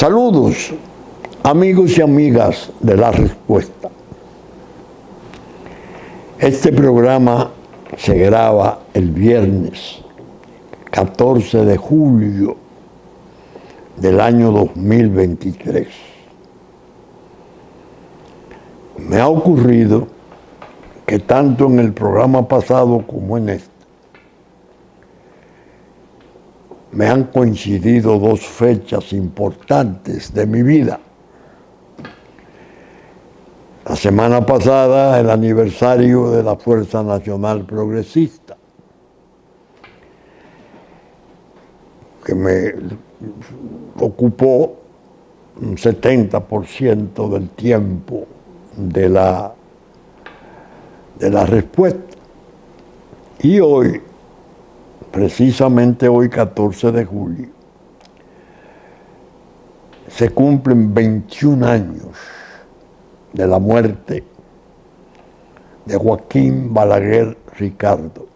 Saludos, amigos y amigas de La Respuesta. Este programa se graba el viernes 14 de julio del año 2023. Me ha ocurrido que tanto en el programa pasado como en este me han coincidido dos fechas importantes de mi vida. La semana pasada, el aniversario de la Fuerza Nacional Progresista, que me ocupó un 70% del tiempo de la respuesta. Y hoy, precisamente hoy, 14 de julio, se cumplen 21 años de la muerte de Joaquín Balaguer Ricardo,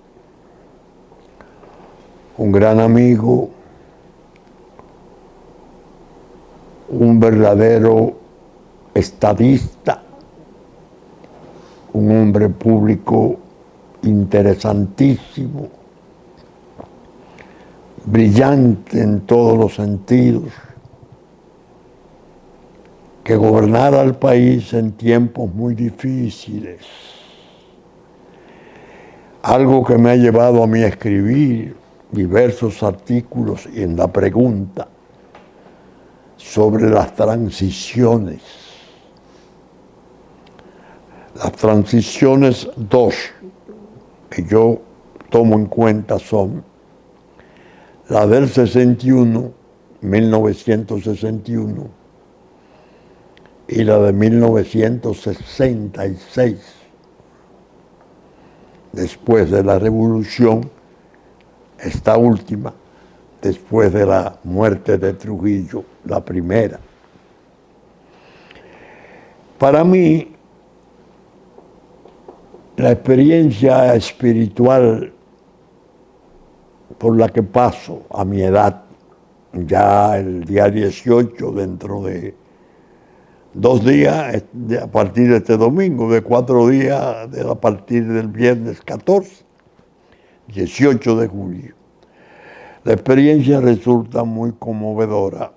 un gran amigo, un verdadero estadista, un hombre público interesantísimo, brillante en todos los sentidos, que gobernara al país en tiempos muy difíciles. Algo que me ha llevado a mí a escribir diversos artículos y en la pregunta sobre las transiciones. Las transiciones dos que yo tomo en cuenta son la del 61, 1961, y la de 1966, después de la revolución, esta última, después de la muerte de Trujillo, la primera. Para mí, la experiencia espiritual por la que paso a mi edad, ya el día 18, dentro de 2 días, a partir de este domingo, de 4 días, a partir del viernes 14, 18 de julio. La experiencia resulta muy conmovedora,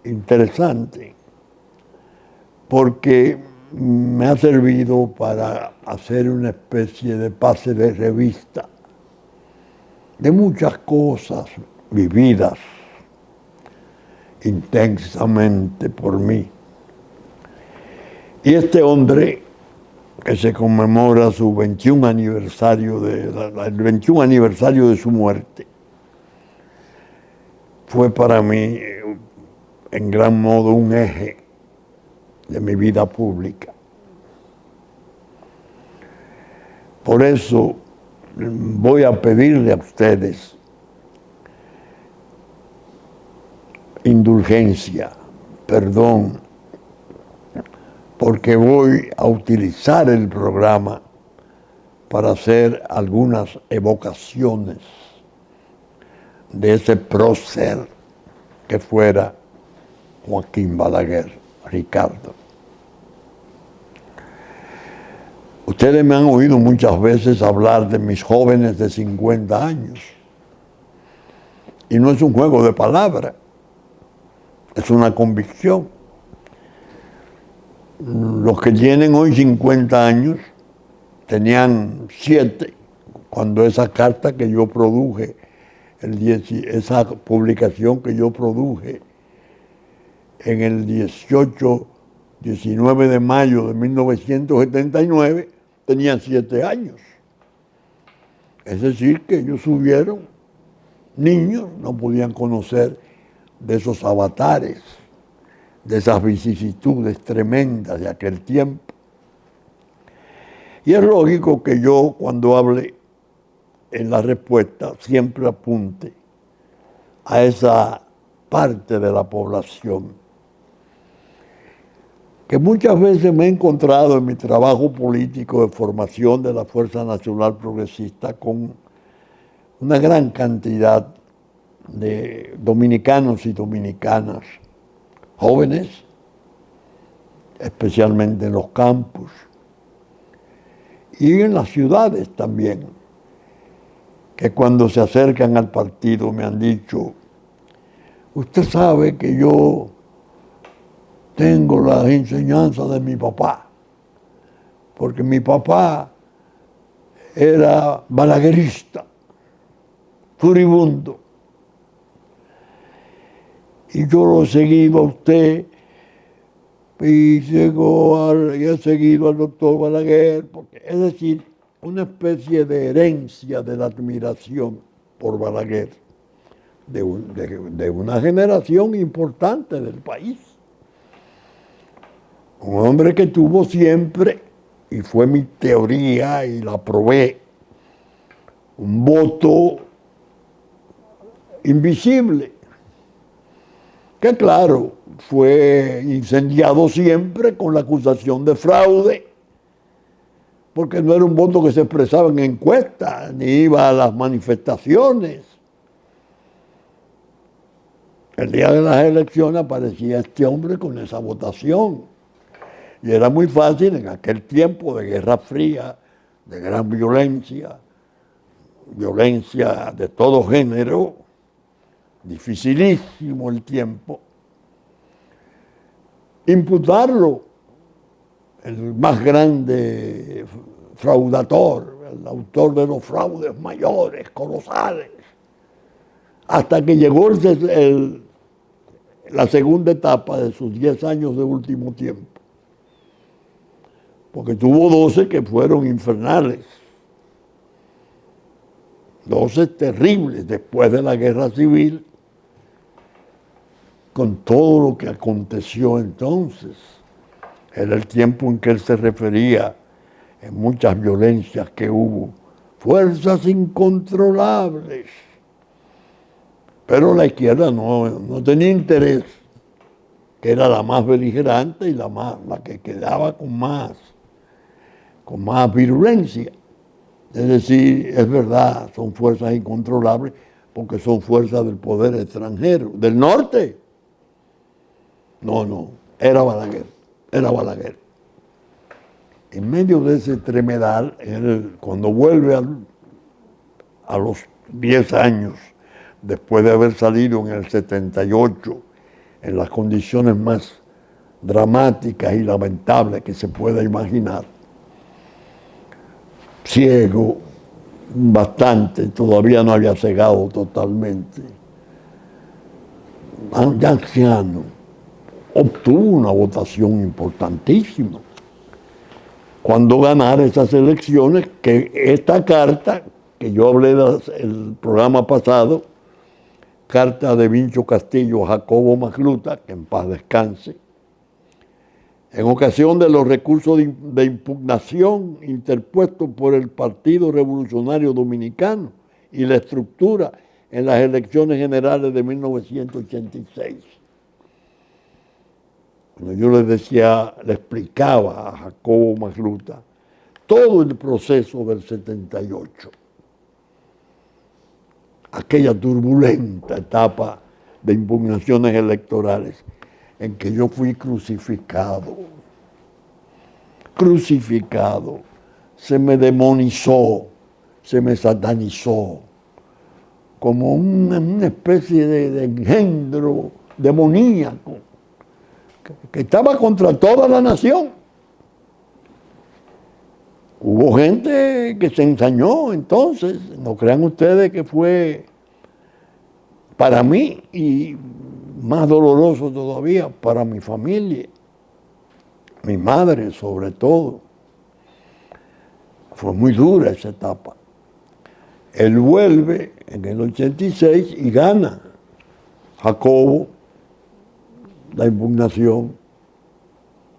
interesante, porque me ha servido para hacer una especie de pase de revista de muchas cosas vividas intensamente por mí. Y este hombre, que se conmemora su 21 aniversario el 21 aniversario de su muerte, fue para mí en gran modo un eje de mi vida pública. Por eso voy a pedirle a ustedes indulgencia, perdón, porque voy a utilizar el programa para hacer algunas evocaciones de ese prócer que fuera Joaquín Balaguer Ricardo. Ustedes me han oído muchas veces hablar de mis jóvenes de 50 años. Y no es un juego de palabras, es una convicción. Los que tienen hoy 50 años tenían 7 cuando esa carta que yo produje, esa publicación que yo produje en el 19 de mayo de 1979, tenían 7 años. Es decir, que ellos subieron niños, no podían conocer de esos avatares, de esas vicisitudes tremendas de aquel tiempo. Y es lógico que yo, cuando hable en la respuesta, siempre apunte a esa parte de la población que muchas veces me he encontrado en mi trabajo político de formación de la Fuerza Nacional Progresista con una gran cantidad de dominicanos y dominicanas jóvenes, especialmente en los campos y en las ciudades también, que cuando se acercan al partido me han dicho: usted sabe que yo tengo las enseñanzas de mi papá, porque mi papá era balaguerista, furibundo. Y yo lo he seguido a usted y he seguido al doctor Balaguer, es decir, una especie de herencia de la admiración por Balaguer, de una generación importante del país. Un hombre que tuvo siempre, y fue mi teoría y la probé, un voto invisible, que claro, fue incendiado siempre con la acusación de fraude, porque no era un voto que se expresaba en encuestas, ni iba a las manifestaciones. El día de las elecciones aparecía este hombre con esa votación. Y era muy fácil en aquel tiempo de Guerra Fría, de gran violencia, violencia de todo género, dificilísimo el tiempo, imputarlo, el más grande fraudador, el autor de los fraudes mayores, colosales, hasta que llegó la segunda etapa de sus 10 años de último tiempo. Porque tuvo 12 que fueron infernales, 12 terribles después de la guerra civil, con todo lo que aconteció entonces. Era el tiempo en que él se refería, en muchas violencias que hubo, fuerzas incontrolables. Pero la izquierda no tenía interés, que era la más beligerante y la que quedaba con más virulencia. Es decir, es verdad, son fuerzas incontrolables porque son fuerzas del poder extranjero. ¿Del norte? No, era Balaguer. En medio de ese tremedal, él, cuando vuelve a los 10 años, después de haber salido en el 78, en las condiciones más dramáticas y lamentables que se pueda imaginar, ciego, bastante, todavía no había cegado totalmente, ya anciano, obtuvo una votación importantísima. Cuando ganara esas elecciones, que esta carta, que yo hablé el programa pasado, carta de Vincho Castillo a Jacobo Magluta, que en paz descanse, en ocasión de los recursos de impugnación interpuestos por el Partido Revolucionario Dominicano y la estructura en las elecciones generales de 1986. Cuando yo le explicaba a Jacobo Magluta todo el proceso del 78, aquella turbulenta etapa de impugnaciones electorales en que yo fui crucificado, se me demonizó, se me satanizó, como una especie de engendro demoníaco que estaba contra toda la nación. Hubo gente que se ensañó entonces, no crean ustedes que fue para mí, y más doloroso todavía para mi familia, mi madre sobre todo. Fue muy dura esa etapa. Él vuelve en el 86 y gana Jacobo la impugnación.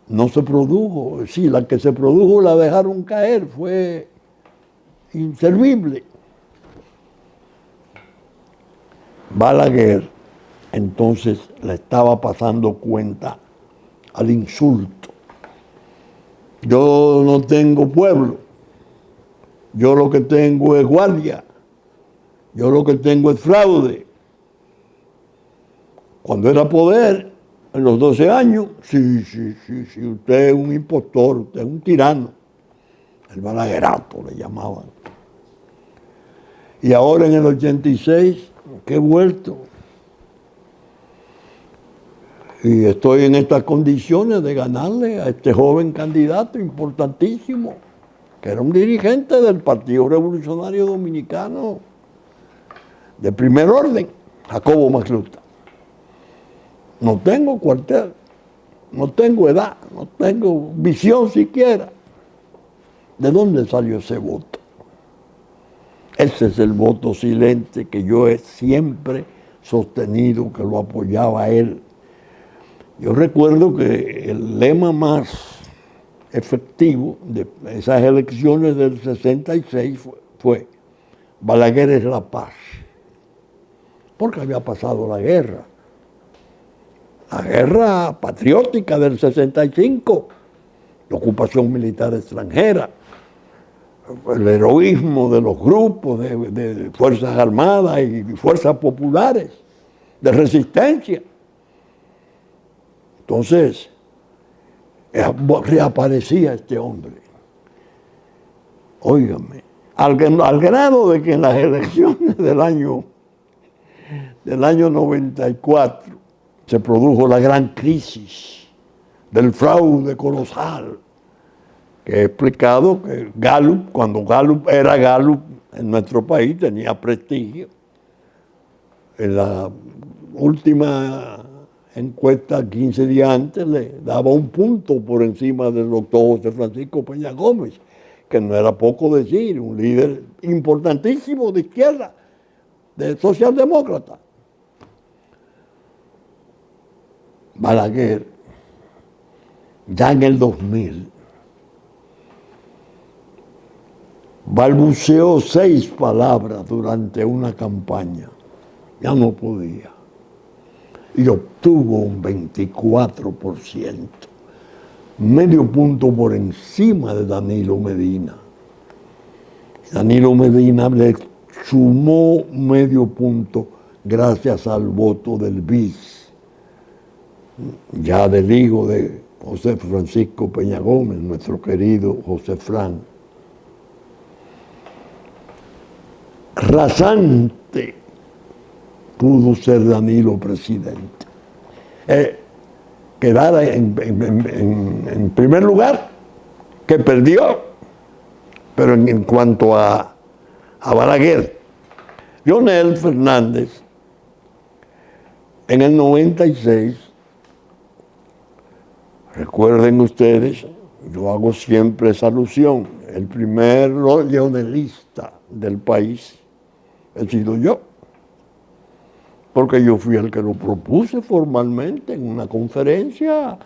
No se produjo, sí, la que se produjo la dejaron caer, fue inservible. Balaguer entonces le estaba pasando cuenta al insulto. Yo no tengo pueblo, yo lo que tengo es guardia, yo lo que tengo es fraude. Cuando era poder, En los 12 años, sí, usted es un impostor, usted es un tirano. El balaguerato le llamaban. Y ahora en el 86, que he vuelto. Y estoy en estas condiciones de ganarle a este joven candidato importantísimo, que era un dirigente del Partido Revolucionario Dominicano, de primer orden, Jacobo Magluta. No tengo cuartel, no tengo edad, no tengo visión siquiera. ¿De dónde salió ese voto? Ese es el voto silente que yo he siempre sostenido, que lo apoyaba a él. Yo recuerdo que el lema más efectivo de esas elecciones del 66 fue Balaguer es la paz, porque había pasado la guerra patriótica del 65, la ocupación militar extranjera, el heroísmo de los grupos de Fuerzas Armadas y Fuerzas Populares, de resistencia. Entonces, reaparecía este hombre. Óigame, al grado de que en las elecciones del año 94 se produjo la gran crisis del fraude colosal, que he explicado que Gallup, cuando Gallup era Gallup en nuestro país, tenía prestigio. En la última encuesta 15 días antes le daba un punto por encima del doctor José Francisco Peña Gómez, que no era poco decir, un líder importantísimo de izquierda, de socialdemócrata. Balaguer, ya en el 2000, balbuceó 6 palabras durante una campaña. Ya no podía. Y obtuvo un 24%, medio punto por encima de Danilo Medina. Danilo Medina le sumó medio punto gracias al voto del BIS, ya del hijo de José Francisco Peña Gómez, nuestro querido José Fran. Rasante pudo ser Danilo presidente. Quedara en primer lugar, que perdió, pero en cuanto a Balaguer, Leonel Fernández, en el 96, recuerden ustedes, yo hago siempre esa alusión, el primer leonelista del país he sido yo, porque yo fui el que lo propuse formalmente en una conferencia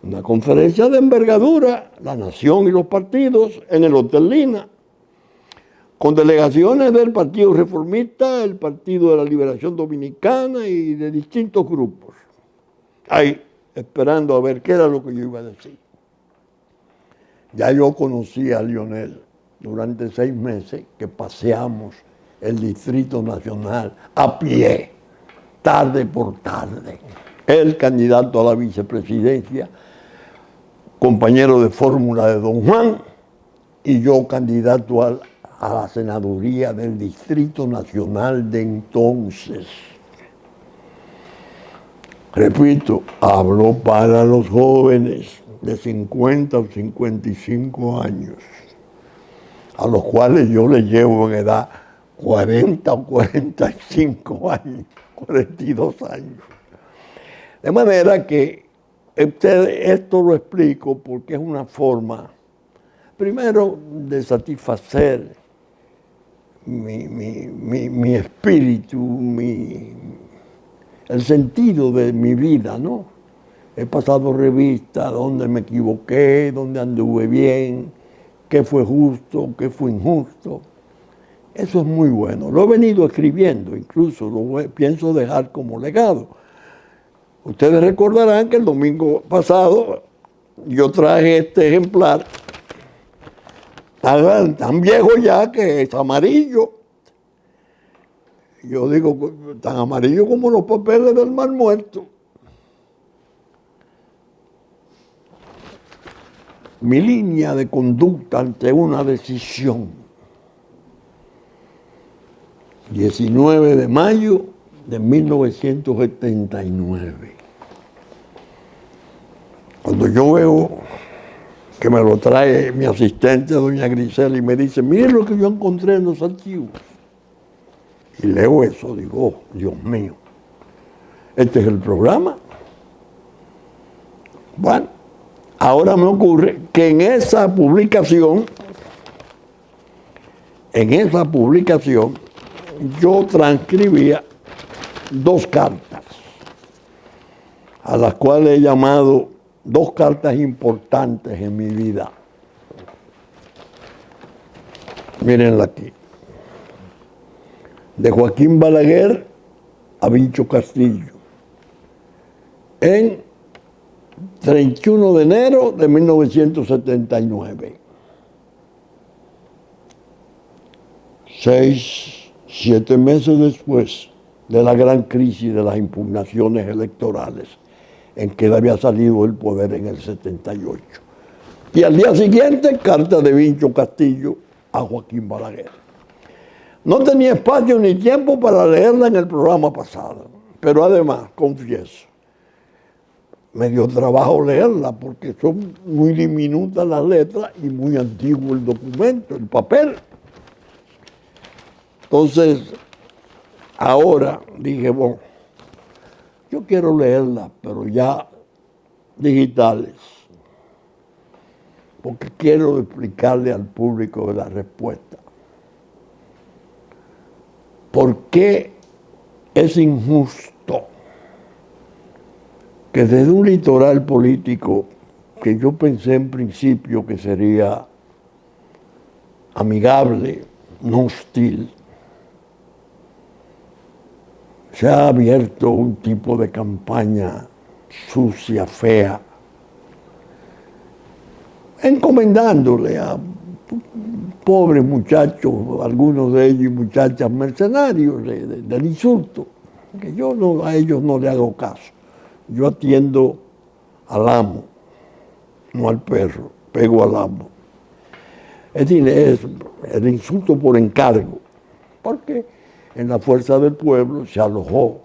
de envergadura, la nación y los partidos, en el Hotel Lina, con delegaciones del Partido Reformista, el Partido de la Liberación Dominicana y de distintos grupos, ahí esperando a ver qué era lo que yo iba a decir. Ya yo conocí a Leonel durante 6 meses que paseamos el Distrito Nacional a pie, tarde por tarde. El candidato a la vicepresidencia, compañero de fórmula de Don Juan, y yo candidato a la senaduría del Distrito Nacional de entonces. Repito, hablo para los jóvenes de 50 o 55 años, a los cuales yo les llevo en edad 40 o 45 años, 42 años. De manera que esto lo explico porque es una forma, primero, de satisfacer mi espíritu, el sentido de mi vida, ¿no? He pasado revista, dónde me equivoqué, dónde anduve bien, qué fue justo, qué fue injusto. Eso es muy bueno. Lo he venido escribiendo, incluso pienso dejar como legado. Ustedes recordarán que el domingo pasado yo traje este ejemplar, tan viejo ya que es amarillo. Yo digo, tan amarillo como los papeles del Mar Muerto. mi línea de conducta ante una decisión. 19 de mayo de 1979. Cuando yo veo que me lo trae mi asistente, doña Grisela, y me dice, mire lo que yo encontré en los archivos. Y leo eso, digo, oh, Dios mío, este es el programa. Bueno, ahora me ocurre que en esa publicación, yo transcribía 2 cartas, a las cuales he llamado 2 cartas importantes en mi vida. Mírenla aquí. De Joaquín Balaguer a Vincho Castillo, en 31 de enero de 1979. 7 meses después de la gran crisis de las impugnaciones electorales, en que él había salido del poder en el 78. Y al día siguiente, carta de Vincho Castillo a Joaquín Balaguer. No tenía espacio ni tiempo para leerla en el programa pasado, pero además, confieso, me dio trabajo leerla porque son muy diminutas las letras y muy antiguo el documento, el papel. Entonces, ahora dije, bueno, yo quiero leerla, pero ya digitales, porque quiero explicarle al público la respuesta. ¿Por qué es injusto que desde un litoral político que yo pensé en principio que sería amigable, no hostil, se ha abierto un tipo de campaña sucia, fea, encomendándole a pobres muchachos, algunos de ellos muchachas mercenarios del insulto, que yo no, a ellos no le hago caso. Yo atiendo al amo, no al perro, pego al amo. Es decir, es el insulto por encargo, porque en la Fuerza del Pueblo se alojó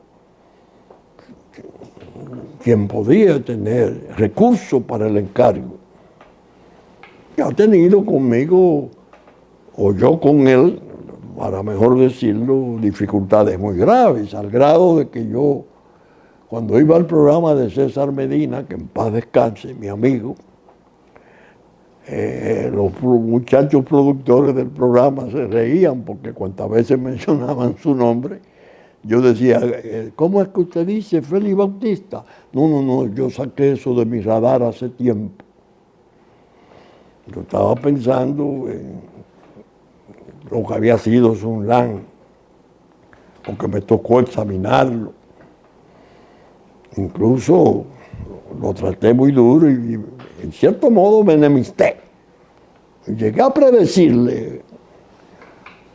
quien podía tener recursos para el encargo. Y ha tenido conmigo, o yo con él, para mejor decirlo, dificultades muy graves, al grado de que yo, cuando iba al programa de César Medina, que en paz descanse, mi amigo, los muchachos productores del programa se reían porque cuantas veces mencionaban su nombre, yo decía, ¿cómo es que usted dice Félix Bautista? No, yo saqué eso de mi radar hace tiempo. Yo estaba pensando en lo que había sido Sunlan, porque me tocó examinarlo. Incluso lo traté muy duro y en cierto modo me enemisté. Llegué a predecirle.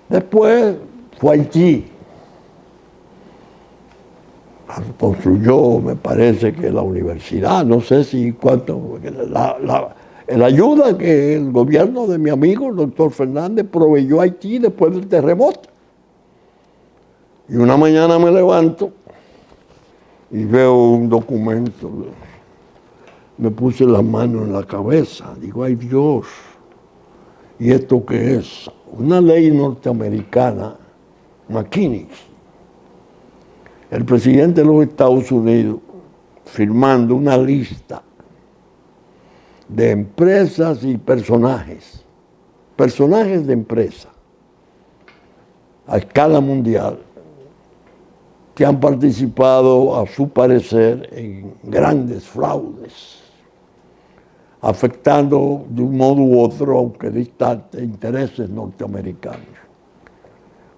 Después fue a Haití. Construyó, me parece que la universidad, no sé si cuánto, la ayuda que el gobierno de mi amigo, el doctor Fernández, proveyó a Haití después del terremoto. Y una mañana me levanto y veo un documento. Me puse las manos en la cabeza. Digo, ay Dios, ¿y esto qué es? Una ley norteamericana, McKinney. El presidente de los Estados Unidos firmando una lista de empresas y personajes de empresa a escala mundial que han participado, a su parecer, en grandes fraudes, afectando de un modo u otro, aunque distante, intereses norteamericanos.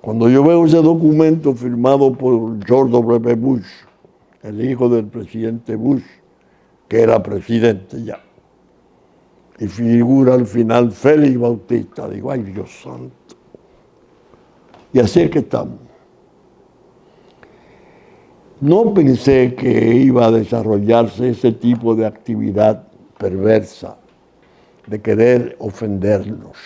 Cuando yo veo ese documento firmado por George W. Bush, el hijo del presidente Bush, que era presidente ya, y figura al final Félix Bautista, digo, ay Dios santo. Y así es que estamos. No pensé que iba a desarrollarse ese tipo de actividad perversa de querer ofendernos.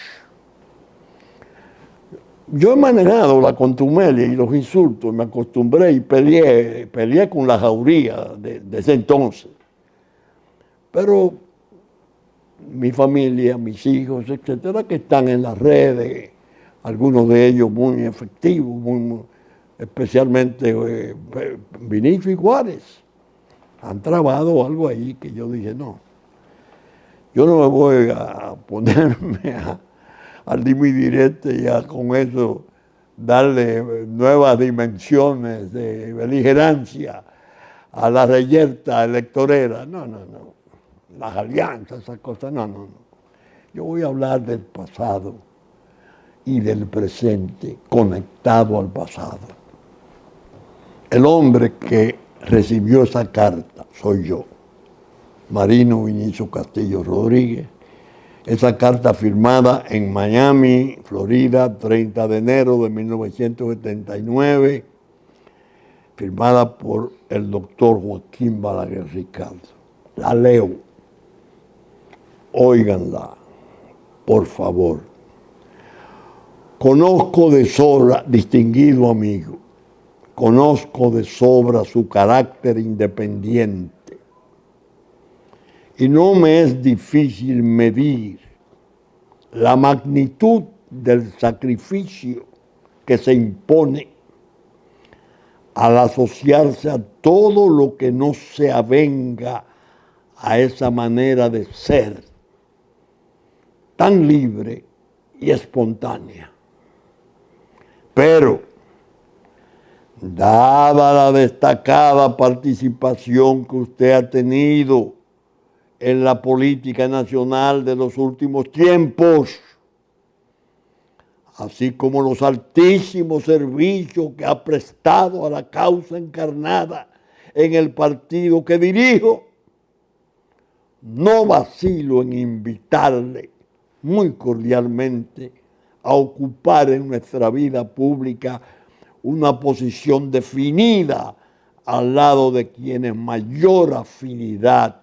Yo he manejado la contumelia y los insultos, me acostumbré y peleé con la jauría de ese entonces. Pero mi familia, mis hijos, etcétera, que están en las redes, algunos de ellos muy efectivos, especialmente Vinicio y Juárez, han trabado algo ahí que yo dije, no, yo no me voy a ponerme al dimidirete y a con eso darle nuevas dimensiones de beligerancia a la reyerta electorera. No, no, no. Las alianzas, esas cosas, no, no, no. Yo voy a hablar del pasado y del presente conectado al pasado. El hombre que recibió esa carta soy yo, Marino Vinicio Castillo Rodríguez. Esa carta firmada en Miami, Florida, 30 de enero de 1979, firmada por el doctor Joaquín Balaguer Ricardo. La leo. Óiganla, por favor. Conozco de sobra, distinguido amigo, conozco de sobra su carácter independiente y no me es difícil medir la magnitud del sacrificio que se impone al asociarse a todo lo que no se avenga a esa manera de ser tan libre y espontánea. Pero, dada la destacada participación que usted ha tenido en la política nacional de los últimos tiempos, así como los altísimos servicios que ha prestado a la causa encarnada en el partido que dirijo, no vacilo en invitarle muy cordialmente a ocupar en nuestra vida pública una posición definida al lado de quienes mayor afinidad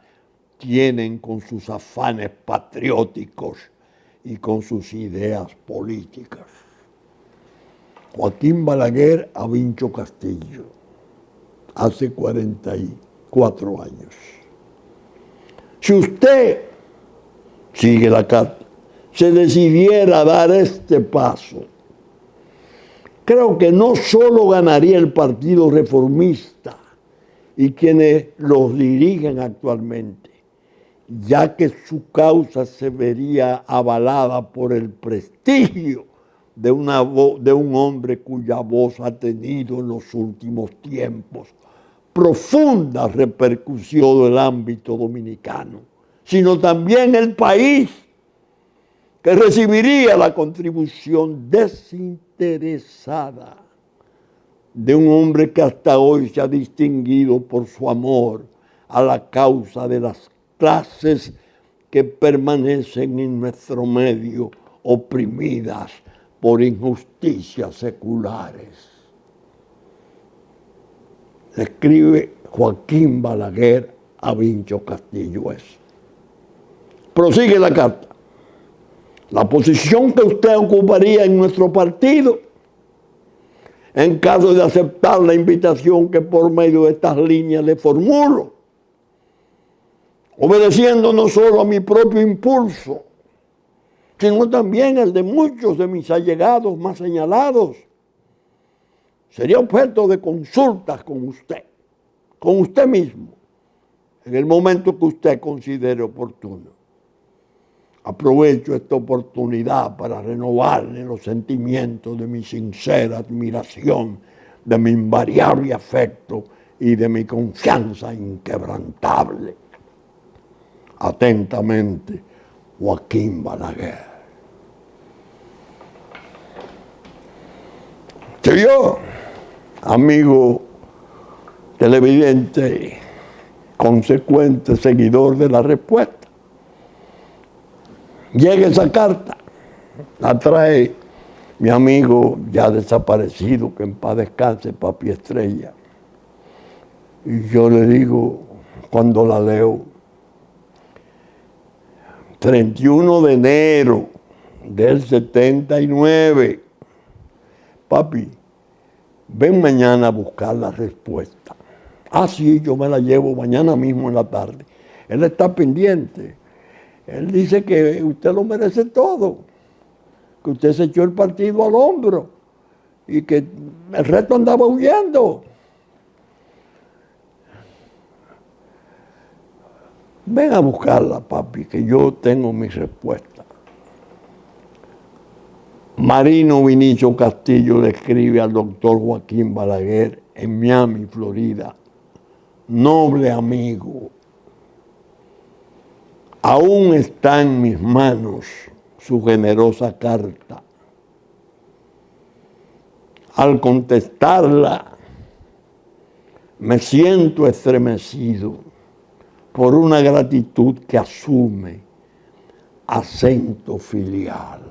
tienen con sus afanes patrióticos y con sus ideas políticas. Joaquín Balaguer a Vincho Castillo, hace 44 años. Si usted, sigue la carta, se decidiera a dar este paso, creo que no solo ganaría el Partido Reformista y quienes los dirigen actualmente, ya que su causa se vería avalada por el prestigio de un hombre cuya voz ha tenido en los últimos tiempos profunda repercusión en el ámbito dominicano, sino también el país, que recibiría la contribución desinteresada de un hombre que hasta hoy se ha distinguido por su amor a la causa de las clases que permanecen en nuestro medio oprimidas por injusticias seculares. Le escribe Joaquín Balaguer a Vincho Castillo eso. Prosigue la carta. La posición que usted ocuparía en nuestro partido, en caso de aceptar la invitación que por medio de estas líneas le formulo, obedeciendo no solo a mi propio impulso, sino también el de muchos de mis allegados más señalados, sería objeto de consultas con usted mismo, en el momento que usted considere oportuno. Aprovecho esta oportunidad para renovarle los sentimientos de mi sincera admiración, de mi invariable afecto y de mi confianza inquebrantable. Atentamente, Joaquín Balaguer. Soy yo, amigo televidente, consecuente seguidor de la respuesta. Llega esa carta, la trae mi amigo ya desaparecido, que en paz descanse, Papi Estrella. Y yo le digo, cuando la leo, 31 de enero del 79. Papi, ven mañana a buscar la respuesta. Ah, sí, yo me la llevo mañana mismo en la tarde. Él está pendiente. Él dice que usted lo merece todo, que usted se echó el partido al hombro y que el resto andaba huyendo. Ven a buscarla, papi, que yo tengo mi respuesta. Marino Vinicio Castillo le escribe al doctor Joaquín Balaguer en Miami, Florida. Noble amigo, aún está en mis manos su generosa carta. Al contestarla, me siento estremecido por una gratitud que asume acento filial.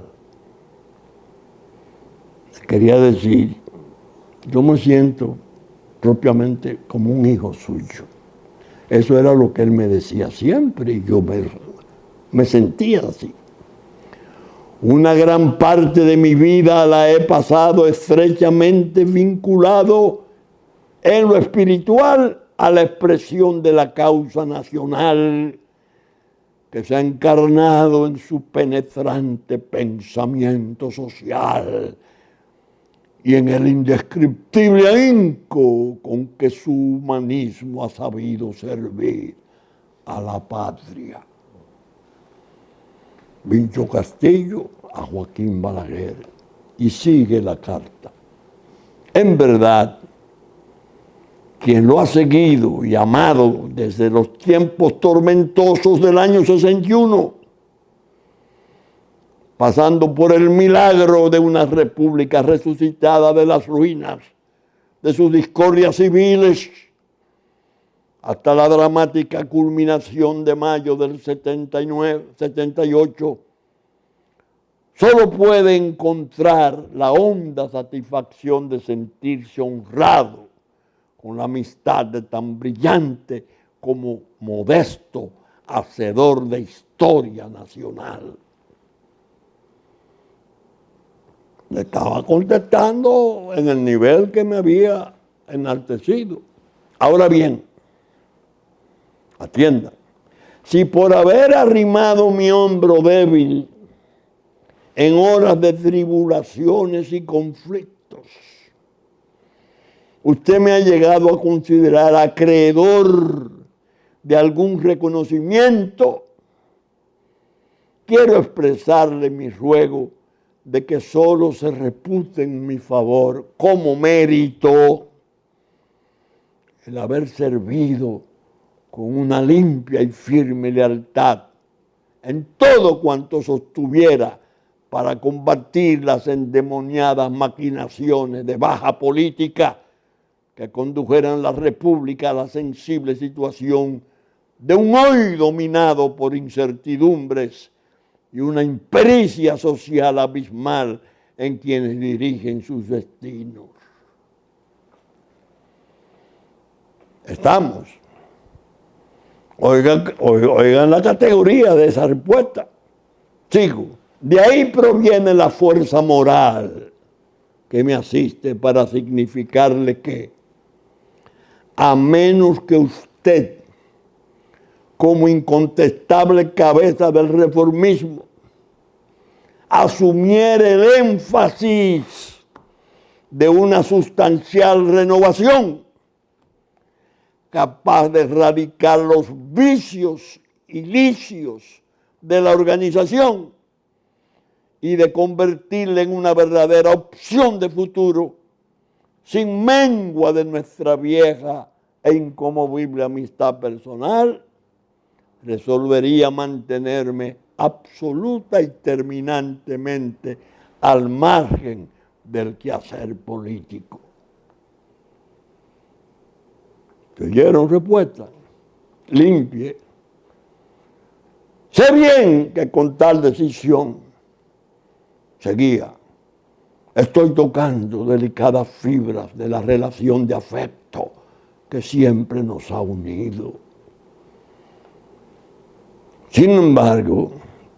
Quería decir, yo me siento propiamente como un hijo suyo. Eso era lo que él me decía siempre y yo me sentía así. Una gran parte de mi vida la he pasado estrechamente vinculado en lo espiritual a la expresión de la causa nacional que se ha encarnado en su penetrante pensamiento social y en el indescriptible ahínco con que su humanismo ha sabido servir a la patria. Vincho Castillo a Joaquín Balaguer, y sigue la carta. En verdad, quien lo ha seguido y amado desde los tiempos tormentosos del año 61, pasando por el milagro de una república resucitada de las ruinas, de sus discordias civiles, hasta la dramática culminación de mayo del 78, solo puede encontrar la honda satisfacción de sentirse honrado con la amistad de tan brillante como modesto hacedor de historia nacional. Le estaba contestando en el nivel que me había enaltecido. Ahora bien, atienda, si por haber arrimado mi hombro débil en horas de tribulaciones y conflictos, usted me ha llegado a considerar acreedor de algún reconocimiento, quiero expresarle mi ruego de que solo se repute en mi favor como mérito el haber servido con una limpia y firme lealtad en todo cuanto sostuviera para combatir las endemoniadas maquinaciones de baja política que condujeran la República a la sensible situación de un hoy dominado por incertidumbres y una impericia social abismal en quienes dirigen sus destinos. Estamos. Oigan la categoría de esa respuesta. Sigo. De ahí proviene la fuerza moral que me asiste para significarle que, a menos que usted, como incontestable cabeza del reformismo, asumiera el énfasis de una sustancial renovación capaz de erradicar los vicios y licios de la organización y de convertirla en una verdadera opción de futuro, sin mengua de nuestra vieja e inconmovible amistad personal, resolvería mantenerme absoluta y terminantemente al margen del quehacer político. ¿Te oyeron respuesta? Limpie. Sé bien que con tal decisión seguía. Estoy tocando delicadas fibras de la relación de afecto que siempre nos ha unido. Sin embargo,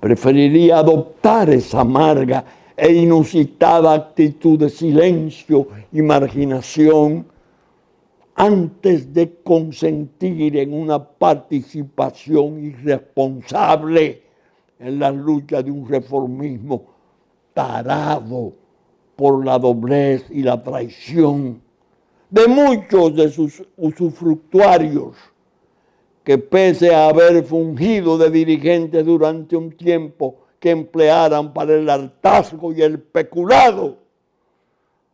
preferiría adoptar esa amarga e inusitada actitud de silencio y marginación antes de consentir en una participación irresponsable en la lucha de un reformismo tarado por la doblez y la traición de muchos de sus usufructuarios, que pese a haber fungido de dirigentes durante un tiempo que emplearan para el hartazgo y el peculado,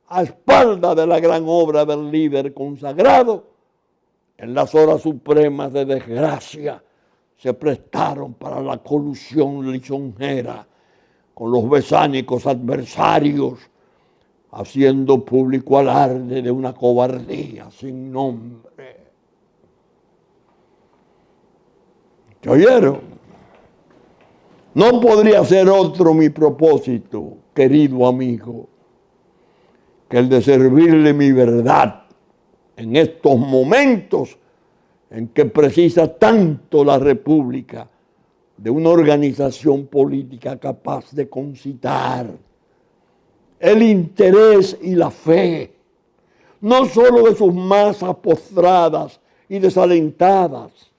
a espalda de la gran obra del líder consagrado, en las horas supremas de desgracia se prestaron para la colusión lisonjera con los besánicos adversarios, haciendo público alarde de una cobardía sin nombre. ¿Te oyeron? No podría ser otro mi propósito, querido amigo, que el de servirle mi verdad en estos momentos en que precisa tanto la República de una organización política capaz de concitar el interés y la fe, no solo de sus masas postradas y desalentadas,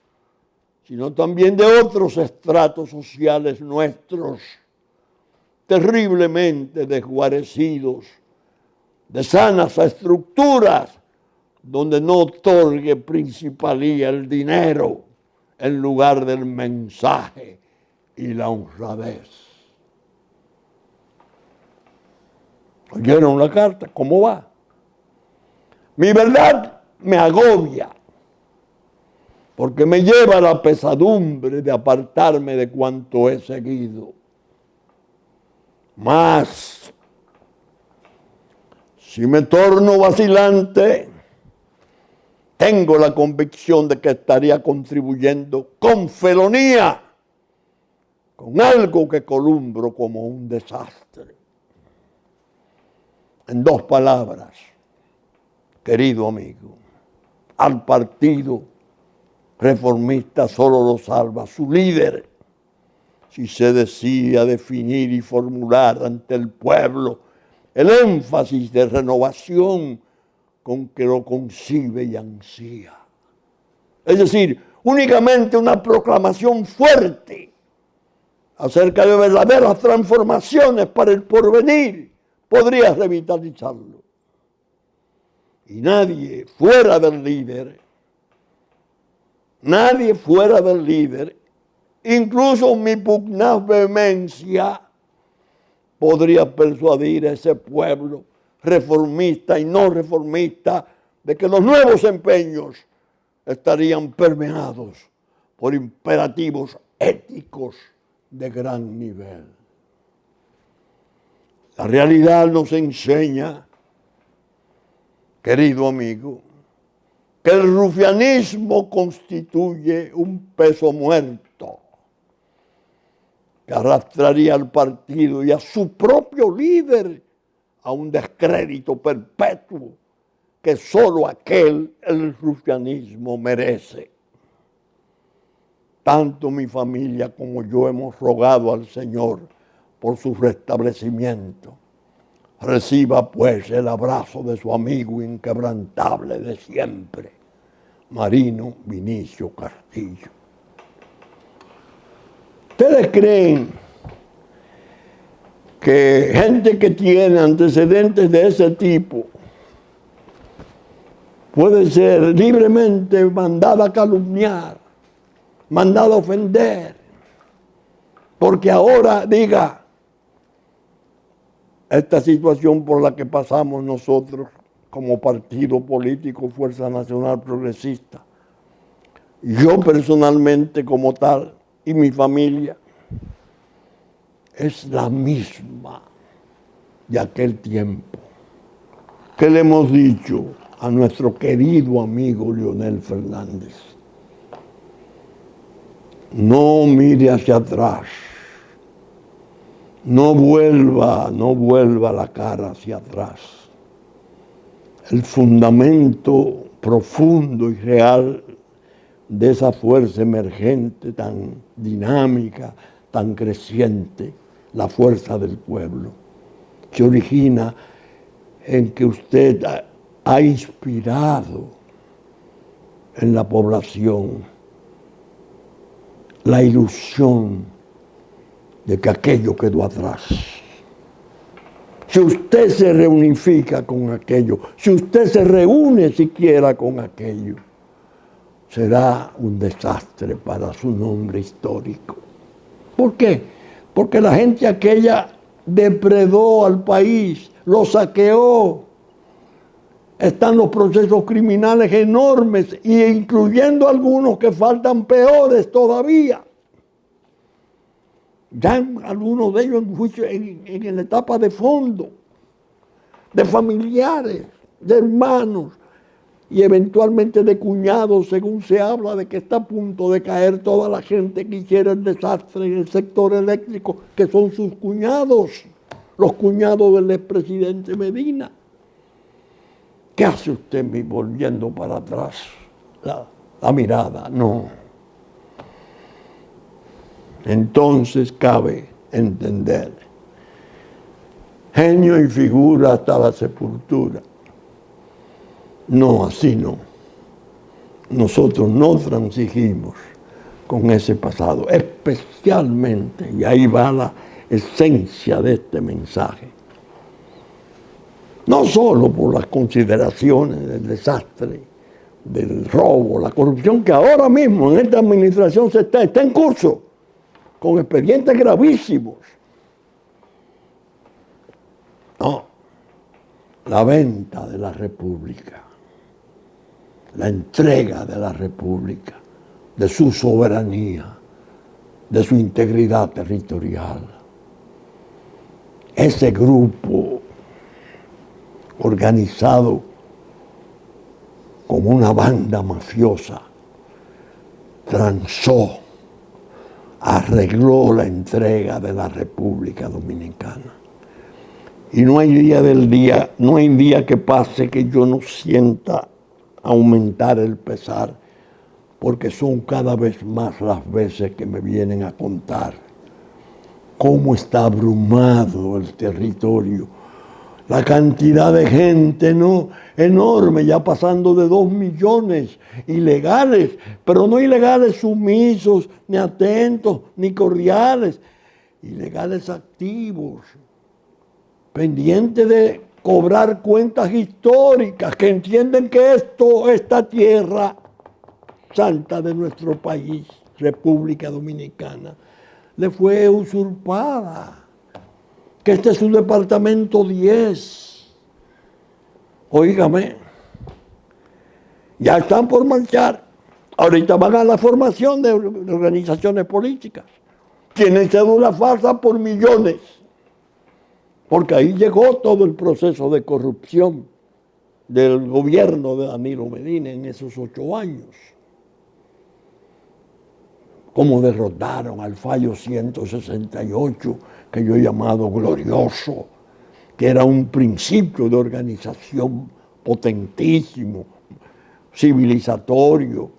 sino también de otros estratos sociales nuestros, terriblemente desguarecidos, de sanas estructuras, donde no otorgue principalía el dinero en lugar del mensaje y la honradez. ¿Oyeron la carta? ¿Cómo va? Mi verdad me agobia, porque me lleva a la pesadumbre de apartarme de cuanto he seguido. Mas, si me torno vacilante, tengo la convicción de que estaría contribuyendo con felonía, con algo que columbro como un desastre. En dos palabras, querido amigo, al partido reformista solo lo salva su líder, si se decide definir y formular ante el pueblo el énfasis de renovación con que lo concibe y ansía. Es decir, únicamente una proclamación fuerte acerca de verdaderas transformaciones para el porvenir podría revitalizarlo. Y nadie fuera del líder, incluso mi pugnaz vehemencia, podría persuadir a ese pueblo reformista y no reformista de que los nuevos empeños estarían permeados por imperativos éticos de gran nivel. La realidad nos enseña, querido amigo, que el rufianismo constituye un peso muerto que arrastraría al partido y a su propio líder a un descrédito perpetuo que solo el rufianismo merece. Tanto mi familia como yo hemos rogado al Señor por su restablecimiento. Reciba pues el abrazo de su amigo inquebrantable de siempre, Marino Vinicio Castillo. ¿Ustedes creen que gente que tiene antecedentes de ese tipo puede ser libremente mandada a calumniar, mandada a ofender? Porque ahora diga, esta situación por la que pasamos nosotros como partido político Fuerza Nacional Progresista, yo personalmente como tal y mi familia, es la misma de aquel tiempo. ¿Qué le hemos dicho a nuestro querido amigo Leonel Fernández? No mire hacia atrás. No vuelva la cara hacia atrás. El fundamento profundo y real de esa fuerza emergente tan dinámica, tan creciente la fuerza del pueblo. Se origina en que usted ha inspirado en la población la ilusión de que aquello quedó atrás. Si usted se reunifica con aquello, si usted se reúne siquiera con aquello, será un desastre para su nombre histórico. ¿Por qué? Porque la gente aquella depredó al país, lo saqueó. Están los procesos criminales enormes, e incluyendo algunos que faltan peores todavía. Ya algunos de ellos en juicio, en la etapa de fondo, de familiares, de hermanos y eventualmente de cuñados, según se habla de que está a punto de caer toda la gente que hiciera el desastre en el sector eléctrico, que son sus cuñados, los cuñados del expresidente Medina. ¿Qué hace usted volviendo para atrás la mirada? No. Entonces cabe entender, genio y figura hasta la sepultura. No, así no. Nosotros no transigimos con ese pasado, especialmente, y ahí va la esencia de este mensaje, no solo por las consideraciones del desastre, del robo, la corrupción que ahora mismo en esta administración está en curso, con expedientes gravísimos. No, la venta de la República, la entrega de la República, de su soberanía, de su integridad territorial. Ese grupo organizado como una banda mafiosa transó, arregló la entrega de la República Dominicana. Y no hay día que pase que yo no sienta aumentar el pesar, porque son cada vez más las veces que me vienen a contar cómo está abrumado el territorio. La cantidad de gente, ¿no?, enorme, ya pasando de 2 millones, ilegales, pero no ilegales sumisos, ni atentos, ni cordiales, ilegales activos, pendientes de cobrar cuentas históricas, que entienden que esta tierra santa de nuestro país, República Dominicana, le fue usurpada, que este es un departamento 10. Óigame, ya están por marchar. Ahorita van a la formación de organizaciones políticas. Tienen cédula falsa por millones, porque ahí llegó todo el proceso de corrupción del gobierno de Danilo Medina en esos 8 años. Cómo derrotaron al fallo 168, que yo he llamado glorioso, que era un principio de organización potentísimo, civilizatorio,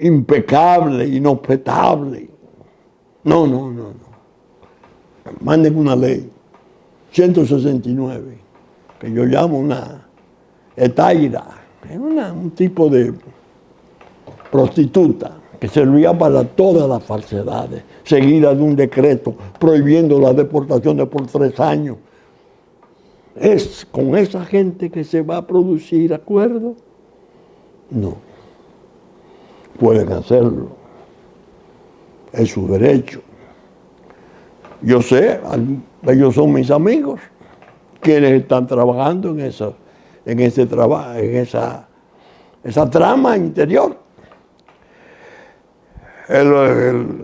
impecable, inobjetable. No. Manden una ley, 169, que yo llamo una etaira, un tipo de prostituta, que servía para todas las falsedades, seguida de un decreto prohibiendo la deportación por 3 años. ¿Es con esa gente que se va a producir acuerdo? No. Pueden hacerlo. Es su derecho. Yo sé, ellos son mis amigos, quienes están trabajando en esa trama interior. El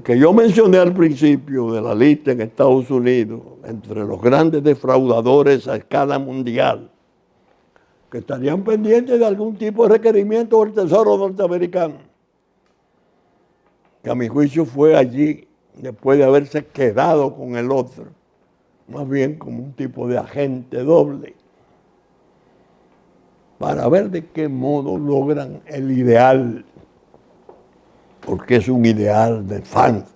que yo mencioné al principio de la lista en Estados Unidos, entre los grandes defraudadores a escala mundial, que estarían pendientes de algún tipo de requerimiento del Tesoro norteamericano, que a mi juicio fue allí después de haberse quedado con el otro, más bien como un tipo de agente doble, para ver de qué modo logran el ideal porque es un ideal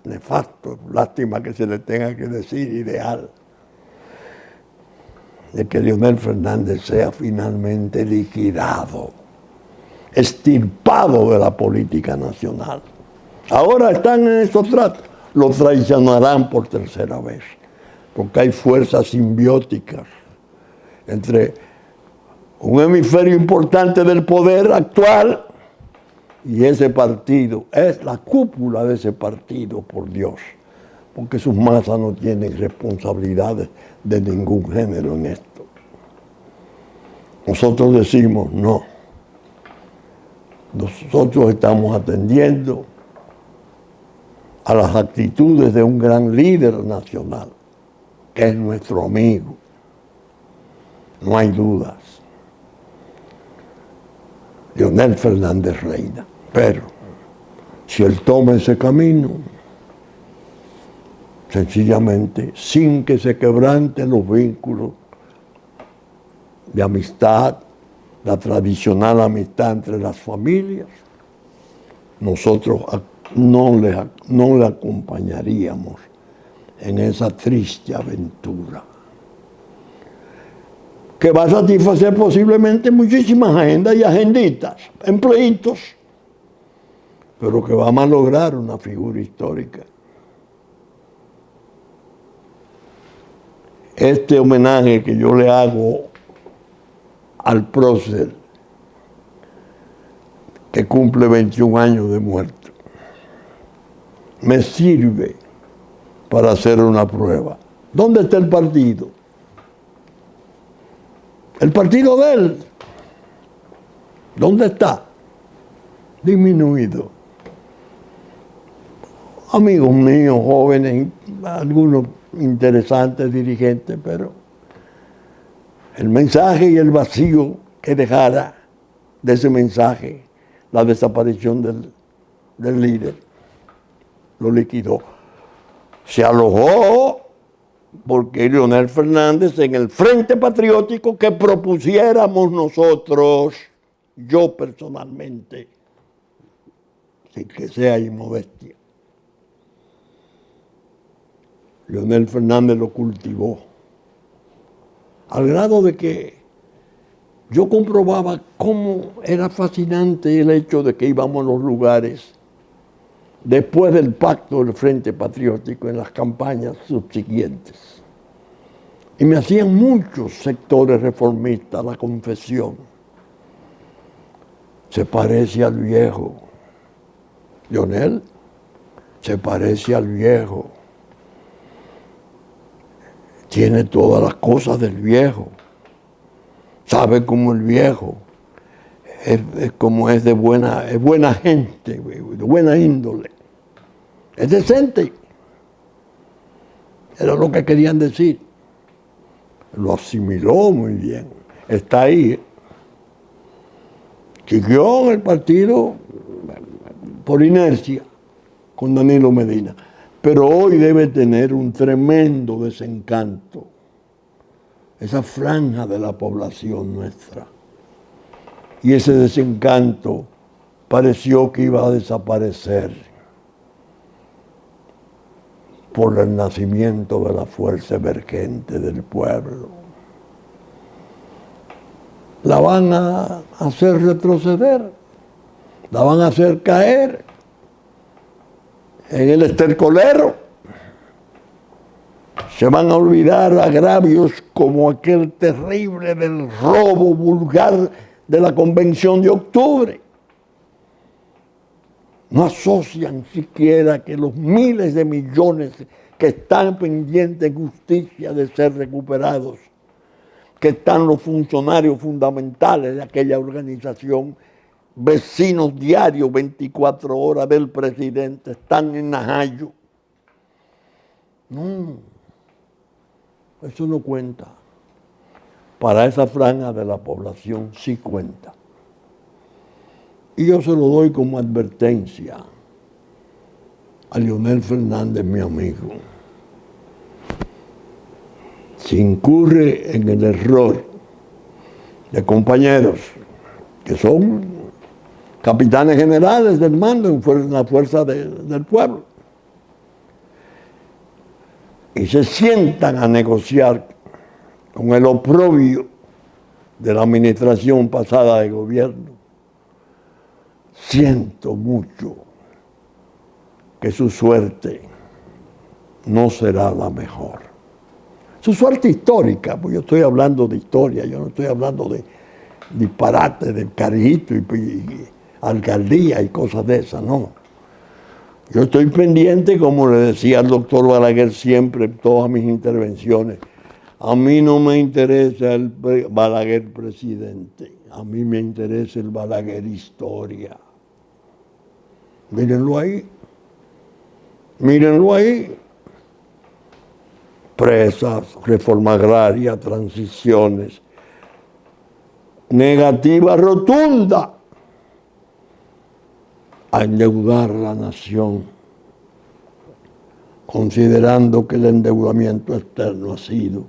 nefasto, lástima que se le tenga que decir ideal, de que Leonel Fernández sea finalmente liquidado, extirpado de la política nacional. Ahora están en esos tratos, lo traicionarán por tercera vez, porque hay fuerzas simbióticas entre un hemisferio importante del poder actual y ese partido. Es la cúpula de ese partido, por Dios, porque sus masas no tienen responsabilidades de ningún género en esto. Nosotros decimos no. Nosotros estamos atendiendo a las actitudes de un gran líder nacional, que es nuestro amigo. No hay dudas. Leonel Fernández Reina. Pero si él toma ese camino, sencillamente, sin que se quebranten los vínculos de amistad, la tradicional amistad entre las familias, nosotros no le acompañaríamos en esa triste aventura, que va a satisfacer posiblemente muchísimas agendas y agenditas, empleitos, pero que va a malograr una figura histórica. Este homenaje que yo le hago al prócer, que cumple 21 años de muerto, me sirve para hacer una prueba. ¿Dónde está el partido? El partido de él, ¿dónde está? Disminuido. Amigos míos, jóvenes, algunos interesantes dirigentes, pero el mensaje y el vacío que dejara de ese mensaje la desaparición del líder lo liquidó. Se alojó porque Leonel Fernández, en el Frente Patriótico que propusiéramos nosotros, yo personalmente, sin que sea inmodestia, Leonel Fernández lo cultivó, al grado de que yo comprobaba cómo era fascinante el hecho de que íbamos a los lugares después del pacto del Frente Patriótico en las campañas subsiguientes. Y me hacían muchos sectores reformistas la confesión. Se parece al viejo. Leonel se parece al viejo. Tiene todas las cosas del viejo. Sabe como el viejo. Es como es buena gente, de buena índole. Es decente. Era lo que querían decir. Lo asimiló muy bien. Está ahí. Siguió en el partido por inercia con Danilo Medina. Pero hoy debe tener un tremendo desencanto. Esa franja de la población nuestra. Y ese desencanto pareció que iba a desaparecer por el nacimiento de la fuerza emergente del pueblo. La van a hacer retroceder, la van a hacer caer en el estercolero. Se van a olvidar agravios como aquel terrible del robo vulgar de la Convención de Octubre. No asocian siquiera que los miles de millones que están pendientes en justicia de ser recuperados, que están los funcionarios fundamentales de aquella organización, vecinos diarios 24 horas del presidente, están en Najayo. No, eso no cuenta. Para esa franja de la población sí cuenta. Y yo se lo doy como advertencia a Leonel Fernández, mi amigo. Si incurre en el error de compañeros que son capitanes generales del mando en la fuerza del pueblo. Y se sientan a negociar con el oprobio de la administración pasada de gobierno. Siento mucho que su suerte no será la mejor. Su suerte histórica, pues yo estoy hablando de historia, yo no estoy hablando de disparate, de carajito y alcaldía y cosas de esas, no. Yo estoy pendiente, como le decía al doctor Balaguer siempre en todas mis intervenciones, a mí no me interesa el Balaguer presidente, a mí me interesa el Balaguer historia. Mírenlo ahí, mírenlo ahí. Presas, reforma agraria, transiciones, negativa rotunda a endeudar la nación, considerando que el endeudamiento externo ha sido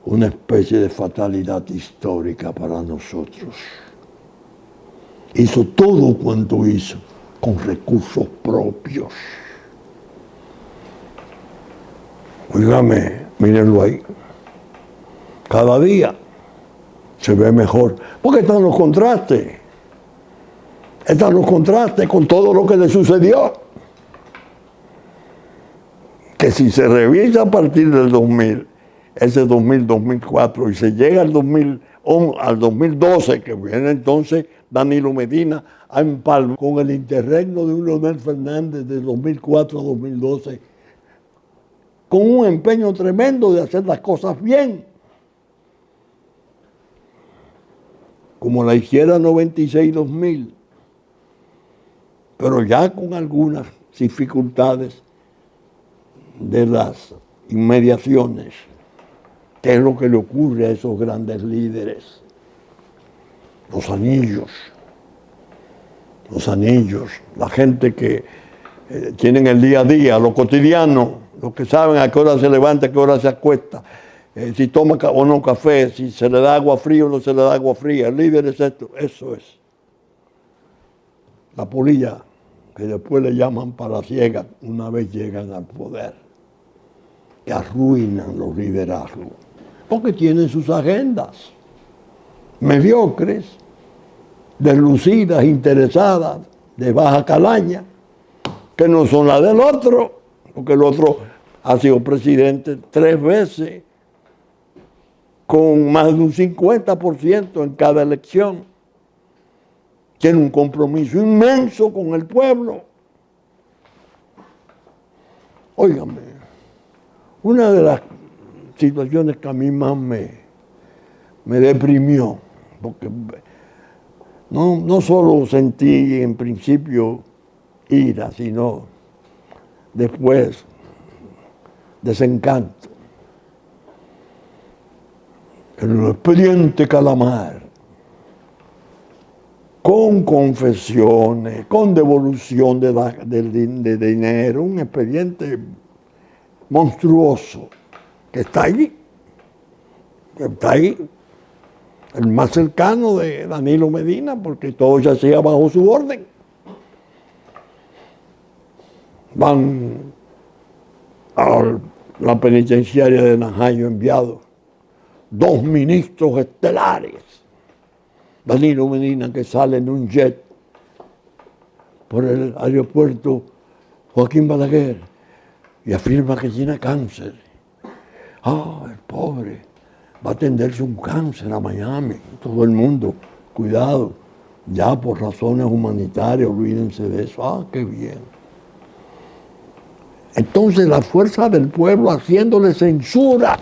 una especie de fatalidad histórica para nosotros. Hizo todo cuanto hizo con recursos propios. Óigame, mírenlo ahí. Cada día se ve mejor, porque están los contrastes. Están los contrastes con todo lo que le sucedió. Que si se revisa a partir del 2000, ese 2000-2004, y se llega al 2012, que viene entonces Danilo Medina a empalmar con el interregno de un Leonel Fernández de 2004 a 2012, con un empeño tremendo de hacer las cosas bien, como la hiciera 96-2000, pero ya con algunas dificultades de las inmediaciones, que es lo que le ocurre a esos grandes líderes. Los anillos, la gente que tienen el día a día, lo cotidiano, los que saben a qué hora se levanta, a qué hora se acuesta, si toma o no café, si se le da agua fría o no se le da agua fría. El líder es esto, eso es. La polilla, que después le llaman palaciega una vez llegan al poder, que arruinan los liderazgos, porque tienen sus agendas mediocres, deslucidas, interesadas, de baja calaña, que no son las del otro, porque el otro ha sido presidente 3 veces, con más de un 50% en cada elección. Tiene un compromiso inmenso con el pueblo. Óigame, una de las situaciones que a mí más me deprimió, porque no solo sentí en principio ira, sino después desencanto. El expediente Calamar, con confesiones, con devolución de dinero, un expediente monstruoso que está ahí, el más cercano de Danilo Medina, porque todo se hacía bajo su orden. Van a la penitenciaria de Najayo enviados 2 ministros estelares. Danilo Medina, que sale en un jet por el aeropuerto Joaquín Balaguer y afirma que tiene cáncer. El pobre va a atenderse un cáncer a Miami. Todo el mundo, cuidado, ya por razones humanitarias, olvídense de eso. Qué bien. Entonces la fuerza del pueblo haciéndole censura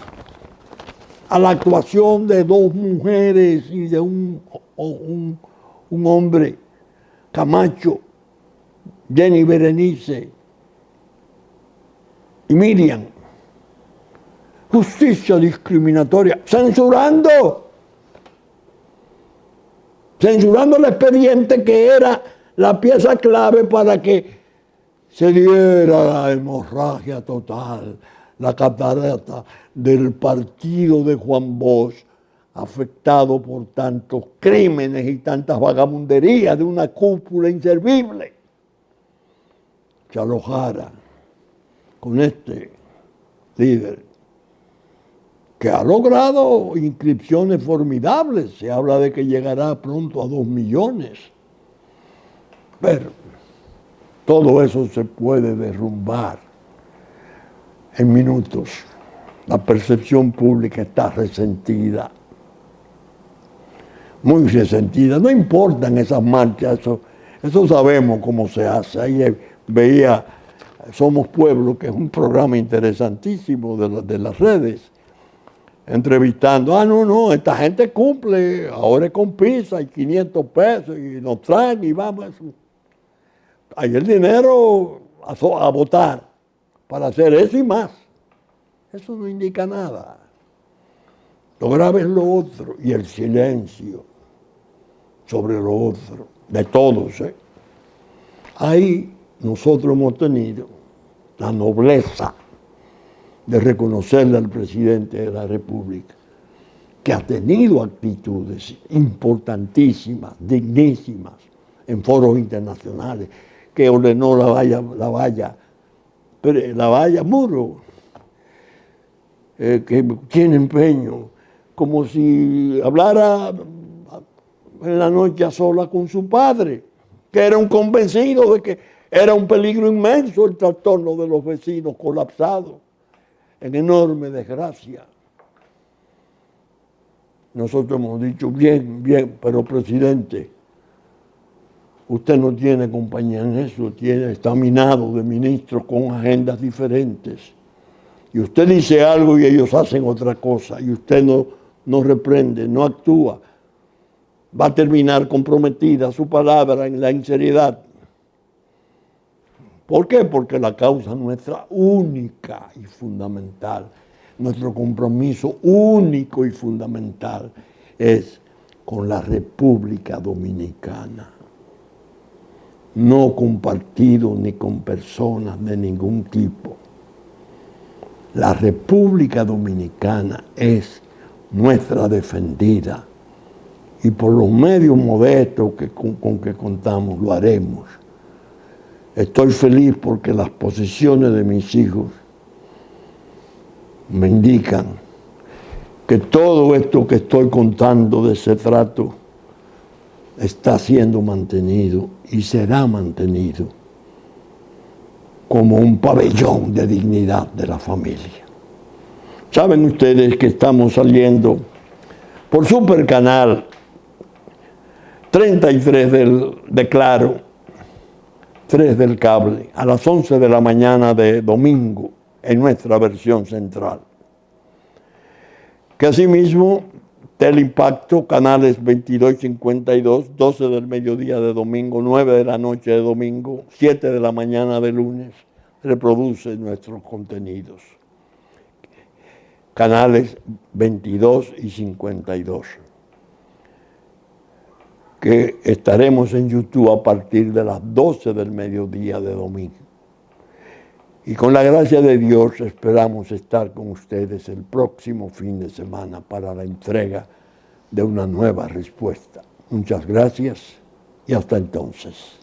a la actuación de 2 mujeres y de un hombre, Camacho, Jenny Berenice y Miriam. Justicia discriminatoria, censurando el expediente que era la pieza clave para que se diera la hemorragia total, la catarata del partido de Juan Bosch afectado por tantos crímenes y tantas vagabunderías de una cúpula inservible, se alojara con este líder que ha logrado inscripciones formidables. Se habla de que llegará pronto a 2 millones. Pero todo eso se puede derrumbar en minutos. La percepción pública está resentida, muy resentida. No importan esas marchas, eso sabemos cómo se hace. Ahí veía Somos Pueblo, que es un programa interesantísimo de las redes, entrevistando. No, esta gente cumple, ahora es con pizza y 500 pesos y nos traen y vamos. Hay el dinero a votar para hacer eso y más. Eso no indica nada. Lo grave es lo otro y el silencio sobre lo otro, de todos. Ahí nosotros hemos tenido la nobleza de reconocerle al presidente de la República que ha tenido actitudes importantísimas, dignísimas, en foros internacionales, que ordenó la valla muro, que tiene empeño, como si hablara en la noche a sola con su padre, que era un convencido de que era un peligro inmenso el trastorno de los vecinos colapsados, en enorme desgracia. Nosotros hemos dicho, bien, pero presidente, usted no tiene compañía en eso, está minado de ministros con agendas diferentes. Y usted dice algo y ellos hacen otra cosa, y usted no reprende, no actúa. Va a terminar comprometida su palabra en la inseriedad. ¿Por qué? Porque la causa nuestra única y fundamental, nuestro compromiso único y fundamental es con la República Dominicana. No con partidos ni con personas de ningún tipo. La República Dominicana es nuestra defendida y por los medios modestos con que contamos lo haremos. Estoy feliz porque las posiciones de mis hijos me indican que todo esto que estoy contando de ese trato está siendo mantenido y será mantenido como un pabellón de dignidad de la familia. Saben ustedes que estamos saliendo por Supercanal 33 de Claro, 3 del cable, a las 11 de la mañana de domingo, en nuestra versión central. Que asimismo, Teleimpacto, canales 22 y 52, 12 del mediodía de domingo, 9 de la noche de domingo, 7 de la mañana de lunes, reproduce nuestros contenidos. Canales 22 y 52. Que estaremos en YouTube a partir de las 12 del mediodía de domingo. Y con la gracia de Dios esperamos estar con ustedes el próximo fin de semana para la entrega de una nueva respuesta. Muchas gracias y hasta entonces.